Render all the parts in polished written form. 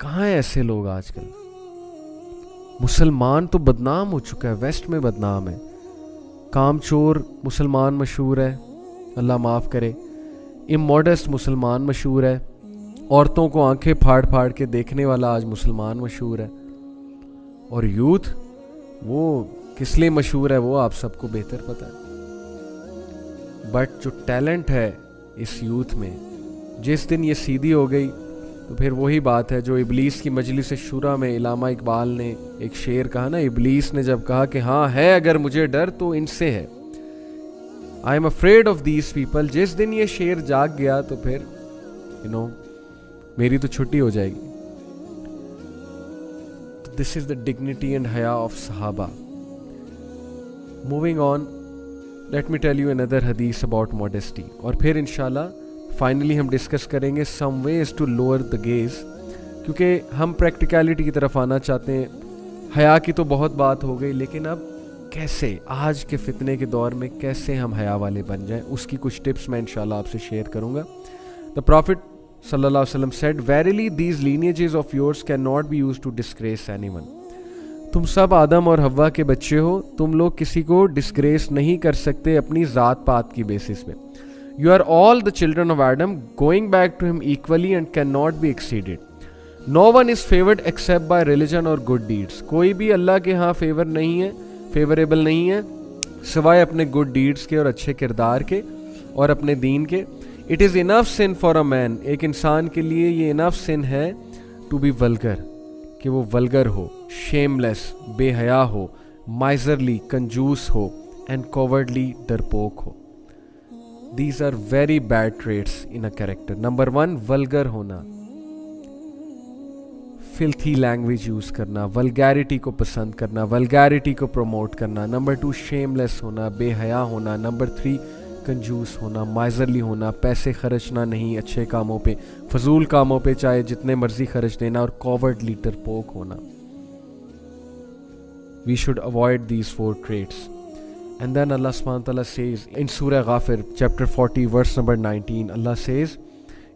कहाँ हैं ऐसे लोग आजकल? मुसलमान तो बदनाम हो चुका है, वेस्ट में बदनाम है। कामचोर मुसलमान मशहूर है, अल्लाह माफ़ करे। इमोडेस्ट मुसलमान मशहूर है। औरतों को आंखें फाड़ फाड़ के देखने वाला आज मुसलमान मशहूर है। और यूथ वो किस लिए मशहूर है वो आप सबको बेहतर पता है। बट जो टैलेंट है इस यूथ में, जिस दिन ये सीधी हो गई तो फिर वही बात है जो इबलीस की मजलिस शुरा में इलामा इकबाल ने एक शेर कहा ना, इबलीस ने जब कहा कि हाँ है अगर मुझे डर तो इनसे है, I am afraid of these people. जिस दिन ये शेर जाग गया तो फिर मेरी तो छुट्टी हो जाएगी। तो this is the dignity and हया ऑफ सहाबा। Moving on, let me tell you another हदीस अबाउट मॉडेस्टी, और फिर इंशाल्लाह फाइनली हम डिस्कस करेंगे some ways to lower the gaze, क्योंकि हम प्रैक्टिकलिटी की तरफ आना चाहते हैं। हया की तो बहुत बात हो गई, लेकिन अब कैसे आज के फितने के दौर में कैसे हम हया वाले बन जाएं, उसकी कुछ टिप्स मैं इंशाल्लाह आपसे शेयर करूंगा। द प्रॉफिट सल्लल्लाहु अलैहि वसल्लम said, verily these lineages of yours can not be used to disgrace anyone. तुम सब आदम और हव्वा के बच्चे हो, तुम लोग किसी को डिस्ग्रेस नहीं कर सकते अपनी ज़ात पात की बेसिस पे। You are all the children of Adam, going back to him equally and can not be exceeded. No one is favoured except by religion और गुड डीड्स। कोई भी अल्लाह के यहाँ फेवर नहीं है, फेवरेबल नहीं है, सिवाय अपने गुड डीड्स के और अच्छे किरदार के और अपने दीन के। It is enough sin for a man, एक इंसान के लिए ये इनफ सिन है टू बी वल्गर, कि वो वल्गर हो, शेमलेस बेहया हो, माइजरली कंजूस हो, एंड कॉवर्डली डरपोक हो। These are very bad traits in a character. Number 1, vulgar होना, फिल्थी लैंग्वेज यूज करना, वल्गैरिटी को पसंद करना, वल्गैरिटी को प्रमोट करना। नंबर 2, शेमलेस होना, बेहया होना। नंबर 3, कंजूस होना, माइजरली होना, पैसे खर्चना नहीं अच्छे कामों पे, फजूल कामों पे चाहे जितने मर्जी खर्च देना, और कॉवर्डली डरपोक होना। We should avoid these 4 traits. And then Allah subhanahu wa ta'ala says in Surah Ghafir chapter 40 verse number 19, Allah says,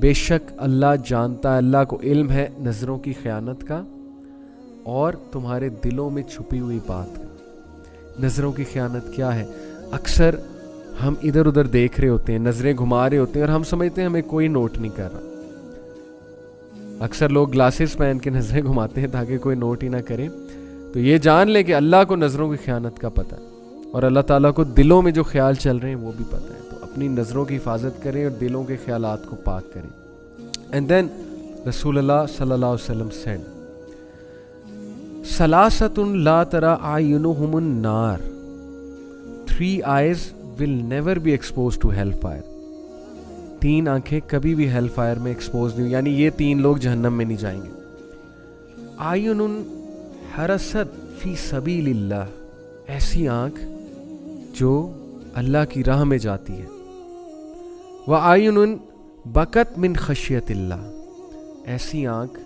बेशक अल्लाह जानता है, अल्लाह को इल्म है नज़रों की ख़यानत का और तुम्हारे दिलों में छुपी हुई बात का। नज़रों की ख़यानत क्या है? अक्सर हम इधर उधर देख रहे होते हैं, नज़रें घुमा रहे होते हैं और हम समझते हैं हमें कोई नोट नहीं कर रहा। अक्सर लोग ग्लासेस पहन के नज़रें घुमाते हैं ताकि कोई नोट ही ना करे। तो ये जान ले कि अल्लाह को नज़रों की ख़यानत का पता है और अल्लाह ताला को दिलों में जो ख्याल चल रहे हैं वो भी पता है। तो अपनी नज़रों की हिफाजत करें और दिलों के ख्यालात को पाक करें। एंड देन रसूलुल्लाह सल्लल्लाहु अलैहि वसल्लम सेड, सलासतुन ला तरा आयुनुहुमुन नार, 3 eyes will never be exposed to hellfire। 3 आंखें कभी भी हेल फायर में एक्सपोज नहीं, यानी ये 3 लोग जहन्नम में नहीं जाएंगे। आयुनुन हरसत फी सबीलिल्लाह, ऐसी आंख जो अल्लाह की राह में जाती है। व आयुनुन बकत मिन खशियतिल्लाह, ऐसी आंख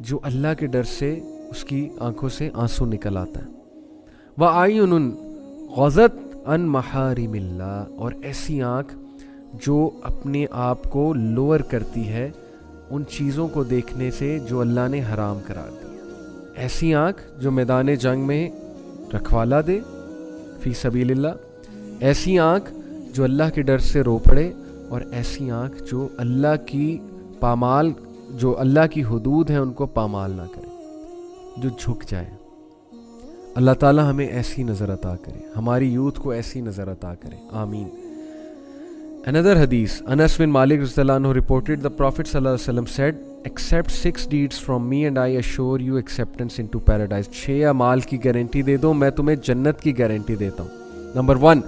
जो अल्लाह के डर से उसकी आंखों से आंसू निकल आता है। व आयुनुन गज़त अन महारिमिल्लाह, और ऐसी आंख जो अपने आप को लोअर करती है उन चीज़ों को देखने से जो अल्लाह ने हराम करार दिया। ऐसी आंख जो मैदान जंग में रखवाला दे फी सबीलिल्लाह, ऐसी आंख जो अल्लाह के डर से रो पड़े, और ऐसी आंख जो अल्लाह की पामाल, जो अल्लाह की हुदूद है उनको पामाल ना करे, जो झुक जाए। अल्लाह ताला हमें ऐसी नज़र अता करे, हमारी यूथ को ऐसी नज़र अता करे, आमीन। Another hadith, Anas bin Malik radhiyallahu anhu reported, the Prophet sallallahu alaihi wasallam said, accept 6 deeds from me and I assure you acceptance into paradise। 6 अमाल की गारंटी दे दो, मैं तुम्हें जन्नत की गारंटी देता हूँ। Number 1,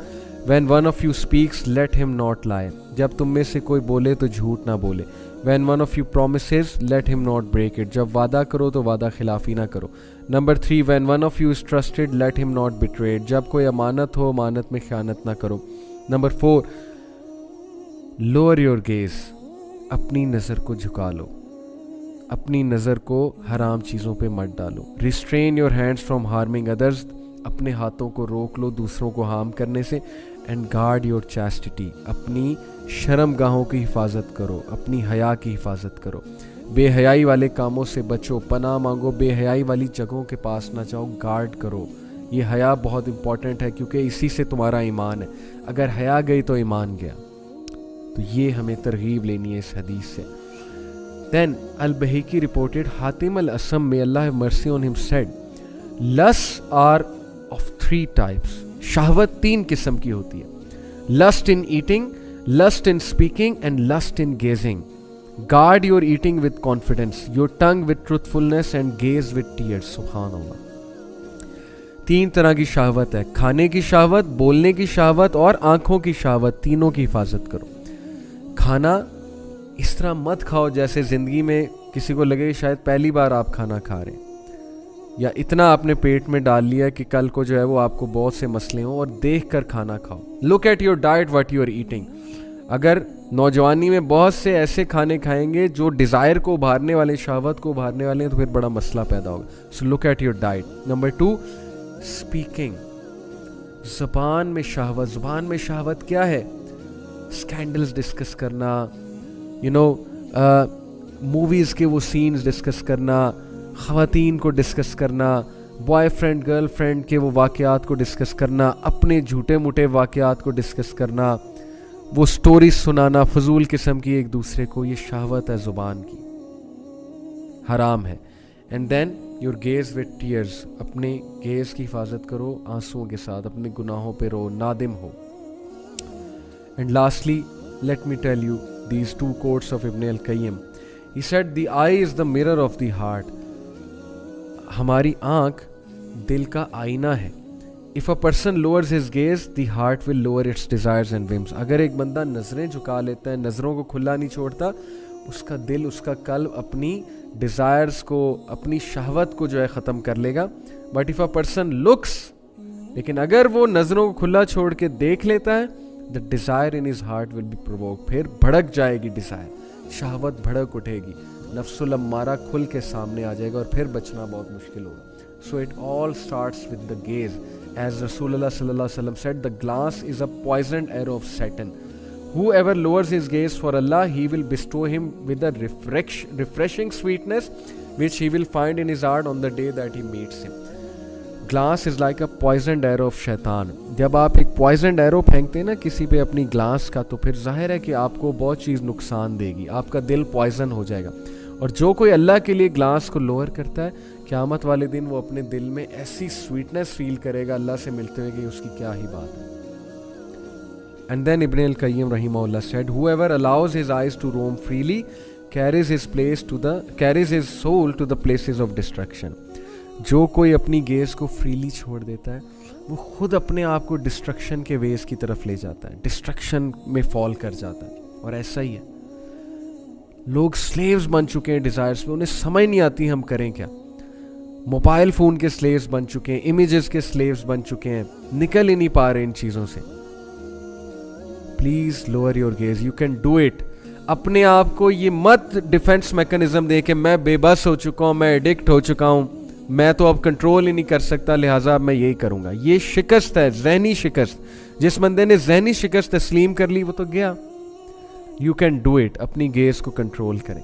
when one of you speaks let him not lie, जब तुम में से कोई बोले तो झूठ ना बोले। When one of you promises let him not break it, जब वादा करो तो वादा खिलाफी ना करो। Number 3, when one of you is trusted let him not betray it, जब कोई अमानत हो अमानत में ख़यानत ना करो। Number 4, लोअर योर गेज, अपनी नज़र को झुका लो, अपनी नज़र को हराम चीज़ों पे मत डालो। Restrain your hands from harming others, अपने हाथों को रोक लो दूसरों को हार्म करने से। एंड गार्ड योर चैस्टिटी, अपनी शर्मगाहों की हिफाजत करो, अपनी हया की हिफाजत करो, बेहयाई वाले कामों से बचो, पनाह मांगो, बेहयाई वाली जगहों के पास ना जाओ, गार्ड करो। ये हया बहुत इंपॉर्टेंट है क्योंकि इसी से तुम्हारा ईमान है, अगर हया गई तो ईमान गया। तो ये हमें तरगीब लेनी है इस हदीस से। Then Al-Bayhaqi reported, Hatim al-Asam may Allah have mercy on him said, lust are of 3 types, शहवत 3 किस्म की होती है, lust in eating, lust in speaking and lust in gazing. Guard your eating with confidence, your tongue with truthfulness and gaze with tears. सुभान अल्लाह। 3 तरह की शहवत है, खाने की शहवत, बोलने की शहवत और आंखों की शहवत, तीनों की हिफाजत करो। खाना इस तरह मत खाओ जैसे जिंदगी में किसी को लगे शायद पहली बार आप खाना खा रहे हैं, या इतना आपने पेट में डाल लिया कि कल को जो है वो आपको बहुत से मसले हों, और देख कर खाना खाओ। Look at your diet what you are eating. अगर नौजवानी में बहुत से ऐसे खाने खाएंगे जो डिज़ायर को उभारने वाले, शहवत को उभारने वाले हैं, तो फिर बड़ा मसला पैदा होगा। So look at your diet. Number 2, speaking, ज़बान में शहवत। ज़बान में शहवत क्या है? स्कैंडल्स डिस्कस करना, मूवीज़ के वो सीन्स डिस्कस करना, ख़वातीन को डिस्कस करना, बॉयफ्रेंड गर्लफ्रेंड के वो वाक़यात को डिस्कस करना, अपने झूठे मूठे वाक़यात को डिस्कस करना, वो स्टोरीज सुनाना फजूल किस्म की एक दूसरे को, ये शहवत है ज़ुबान की, हराम है। And then your gaze with tears, अपने गेज की हिफाजत करो आंसुओं के साथ, अपने गुनाहों पे रो, नादिम हो। And lastly let me tell you these 2 quotes of Ibn al-Qayyim. He said the eye is the mirror of the heart. हमारी आँख दिल का आईना है। If a person lowers his gaze, the heart will lower its desires and whims. अगर एक बंदा नज़रें झुका लेता है, नज़रों को खुला नहीं छोड़ता, उसका दिल, उसका कल्ब अपनी डिज़ायर्स को, अपनी शहवत को जो है ख़त्म कर लेगा। But if a person looks, लेकिन अगर वो नज़रों को खुला छोड़ के देख लेता है, the desire in his heart will be provoked. फिर भड़क जाएगी डिज़ायर, शहवत भड़क उठेगी, नफ्सुल अम्मारा खुल के सामने आ जाएगा और फिर बचना बहुत मुश्किल होगा। So it all starts with the gaze. As Rasulullah sallallahu alaihi wasallam said, the glass is a poisoned arrow of Satan. Whoever lowers his gaze for Allah, he will bestow him with a refreshing sweetness which he will find in his heart on the day that he meets him. Glass is like a poisoned arrow of शैतान। जब आप एक poisoned arrow फेंकते हैं ना किसी पे अपनी ग्लास का, तो फिर जाहिर है कि आपको बहुत चीज़ नुकसान देगी, आपका दिल पॉइजन हो जाएगा। और जो कोई अल्लाह के लिए ग्लास को लोअर करता है, क़यामत वाले दिन वो अपने दिल में ऐसी स्वीटनेस फील करेगा अल्लाह से मिलते हुए कि उसकी क्या ही बात है। एंड देन इब्न अल-क़य्यिम रहिमहुल्लाह said, whoever allows his eyes to roam freely carries his soul to the places of destruction. जो कोई अपनी गेज़ को फ्रीली छोड़ देता है, वो खुद अपने आप को डिस्ट्रक्शन के वेज की तरफ ले जाता है, डिस्ट्रक्शन में फॉल कर जाता है। और ऐसा ही है, लोग स्लेव्स बन चुके हैं डिज़ायर्स में, उन्हें समझ नहीं आती हम करें क्या। मोबाइल फ़ोन के स्लेव्स बन चुके हैं, इमेजेस के स्लेव्स बन चुके हैं, निकल ही नहीं पा रहे इन चीज़ों से। Please lower your gauge, you can do it. अपने आप को ये मत डिफेंस मैकेनिज्म दे के मैं बेबस हो चुका हूँ, मैं एडिक्ट हो चुका हूँ, मैं तो अब कंट्रोल ही नहीं कर सकता, लिहाजा अब मैं यही करूँगा। ये शिकस्त है, जहनी शिकस्त। जिस बंदे ने जहनी शिकस्त तस्लीम कर ली वो तो गया। You can do it. अपनी गेज को कंट्रोल करें।